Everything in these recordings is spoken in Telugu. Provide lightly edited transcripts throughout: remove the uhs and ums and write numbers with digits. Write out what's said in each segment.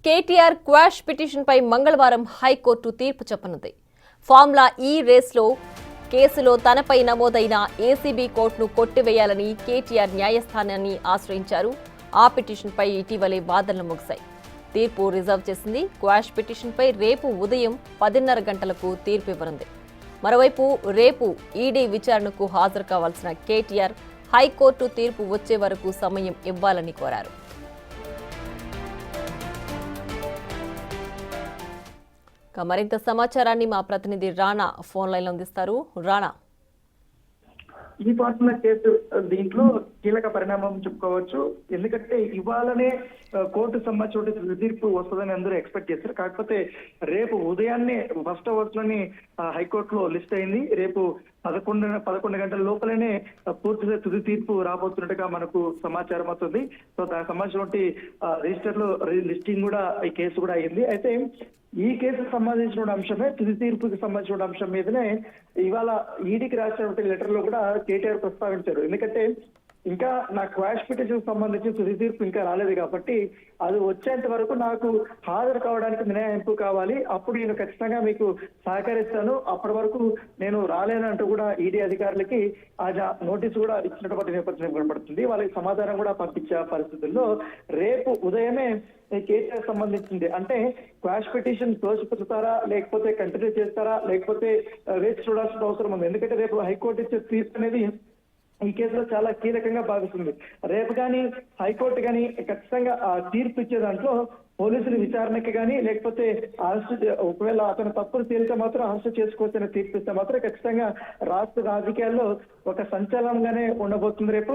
కేటీఆర్ క్వాష్ పిటిషన్ పై మంగళవారం హైకోర్టు తీర్పు చెప్పనుంది. ఫార్ములా ఈ రేస్లో కేసులో తనపై నమోదైన ఏసీబీ కోర్టును కొట్టివేయాలని కేటీఆర్ న్యాయస్థానాన్ని ఆశ్రయించారు. ఆ పిటిషన్పై ఇటీవలే వాదనలు ముగిశాయి. తీర్పు రిజర్వ్ చేసింది. క్వాష్ పిటిషన్పై రేపు ఉదయం 10:30 గంటలకు తీర్పు ఇవ్వనుంది. మరోవైపు రేపు ఈడీ విచారణకు హాజరు కావాల్సిన కేటీఆర్ హైకోర్టు తీర్పు వచ్చే వరకు సమయం ఇవ్వాలని కోరారు. మరింత సమాచారాన్ని మా ప్రతినిధి రాణా ఫోన్ లైన్ లో అందిస్తారు. రాణా, ఈ ఫార్ములా కేసు దీంట్లో కీలక పరిణామం చెప్పుకోవచ్చు. ఎందుకంటే ఇవాళనే కోర్టు సంబంధించిన తీర్పు వస్తుందని అందరూ ఎక్స్పెక్ట్ చేశారు. కాకపోతే రేపు ఉదయాన్నే ఫస్ట్ అవర్స్ లోని హైకోర్టులో లిస్ట్ అయింది. రేపు 11 గంటల లోపలనే పూర్తిగా తుది తీర్పు రాబోతున్నట్టుగా మనకు సమాచారం అవుతుంది. సో దానికి సంబంధించినటువంటి రిజిస్టర్ లో లిస్టింగ్ కూడా ఈ కేసు కూడా అయింది. అయితే ఈ కేసుకు సంబంధించిన అంశమే తుది తీర్పుకి సంబంధించిన అంశం మీదనే ఇవాళ ఈడీకి రాసినటువంటి లెటర్ లో కూడా కేటీఆర్ ప్రస్తావించారు. ఎందుకంటే ఇంకా నా క్వాష్ పిటిషన్ సంబంధించి తుది తీర్పు ఇంకా రాలేదు కాబట్టి అది వచ్చేంత వరకు నాకు హాజరు కావడానికి మినహాయింపు కావాలి. అప్పుడు నేను ఖచ్చితంగా మీకు సహకరిస్తాను. అప్పటి వరకు నేను రాలేనంటూ కూడా ఈడీ అధికారులకి ఆ నోటీసు కూడా ఇచ్చినటువంటి నేపథ్యం కనబడుతుంది. వాళ్ళకి సమాధానం కూడా పంపించే పరిస్థితుల్లో రేపు ఉదయమే కేసుకు సంబంధించింది అంటే క్వాష్ పిటిషన్ తోసిపుచ్చుతారా, లేకపోతే కంటిన్యూ చేస్తారా, లేకపోతే వేచి చూడాల్సిన అవసరం ఉంది. ఎందుకంటే రేపు హైకోర్టు ఇచ్చే తీర్పు అనేది ఈ కేసులో చాలా కీలకంగా భావిస్తుంది. రేపు కానీ హైకోర్టు కానీ ఖచ్చితంగా ఆ తీర్పు ఇచ్చే దాంట్లో పోలీసులు విచారణకి కానీ లేకపోతే అరెస్ట్ ఒకవేళ అతను తప్పులు తేలితే మాత్రం అరెస్ట్ చేసుకోవచ్చని తీర్పిస్తే మాత్రం ఖచ్చితంగా రాష్ట్ర రాజకీయాల్లో ఒక సంచలనంగానే ఉండబోతుంది. రేపు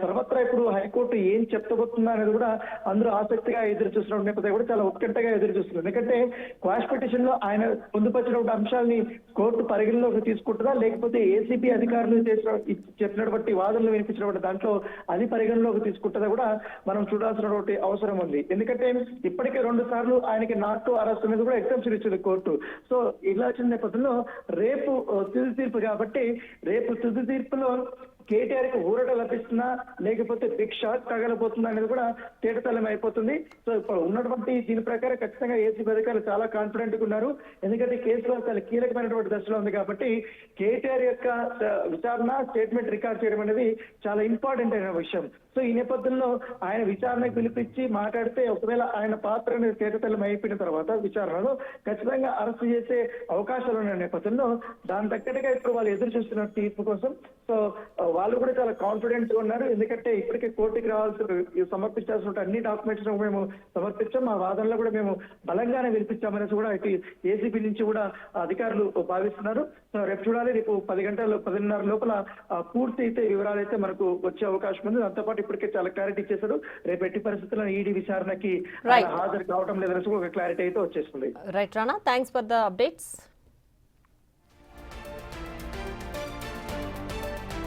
సర్వత్రా ఇప్పుడు హైకోర్టు ఏం చెప్పబోతుందా అనేది కూడా అందరూ ఆసక్తిగా ఎదురు చూస్తున్న నేపథ్యం కూడా చాలా ఉత్కంఠగా ఎదురు చూస్తున్నారు. ఎందుకంటే క్వాష్ పిటిషన్ లో ఆయన పొందుపరిచినటువంటి అంశాలని కోర్టు పరిగణలోకి తీసుకుంటుందా, లేకపోతే ఏసీబీ అధికారులు చెప్పినటువంటి వాదనలు వినిపించినటువంటి దాంట్లో అది పరిగణలోకి తీసుకుంటుందా కూడా మనం చూడాల్సినటువంటి అవసరం ఉంది. ఎందుకంటే ఇప్పటికే 2 సార్లు ఆయనకి నాట్ టు అరెస్ట్ అనేది కూడా ఎగ్జామ్షన్ ఇచ్చింది కోర్టు. సో ఇలా వచ్చిన నేపథ్యంలో రేపు తుది తీర్పు కాబట్టి రేపు తుది తీర్పులో కేటీఆర్ కి ఊరట లభిస్తుందా, లేకపోతే బిగ్ షాక్ తగలబోతుందా అనేది కూడా తేటతలం అయిపోతుంది. సో ఇప్పుడు ఉన్నటువంటి దీని ప్రకారం ఖచ్చితంగా ఏసీబీ అధికారులు చాలా కాన్ఫిడెంట్ గా ఉన్నారు. ఎందుకంటే కేసులో చాలా కీలకమైనటువంటి దశలో ఉంది కాబట్టి కేటీఆర్ యొక్క విచారణ స్టేట్మెంట్ రికార్డ్ చేయడం అనేది చాలా ఇంపార్టెంట్ అయిన విషయం. సో ఈ నేపథ్యంలో ఆయన విచారణకు పిలిపించి మాట్లాడితే ఒకవేళ ఆయన పాత్ర అనేది తేటతలం అయిపోయిన తర్వాత విచారణలో ఖచ్చితంగా అరెస్ట్ చేసే అవకాశాలు ఉన్న నేపథ్యంలో దాని తగ్గట్టుగా ఇప్పుడు వాళ్ళు ఎదురు చూస్తున్న తీర్పు కోసం. సో వాళ్ళు కూడా చాలా కాన్ఫిడెంట్ గా ఉన్నారు. ఎందుకంటే ఇప్పటికే కోర్టుకి సమర్పించాల్సిన అన్ని డాక్యుమెంట్స్ మేము సమర్పించాం. మా వాదనలో కూడా మేము బలంగానే వినిపించామనేసి కూడా ఇటు ఏసీబీ నుంచి కూడా అధికారులు భావిస్తున్నారు. సో రేపు చూడాలి. రేపు 10:30 లోపల పూర్తి అయితే వివరాలు అయితే మనకు వచ్చే అవకాశం ఉంది. దాంతోపాటు ఇప్పటికే చాలా క్లారిటీ ఇచ్చేశారు. రేపు ఎట్టి పరిస్థితుల్లో ఈడీ విచారణకి హాజరు కావడం లేదనేసి ఒక క్లారిటీ అయితే వచ్చేస్తుంది. Right Rana, thanks for the updates.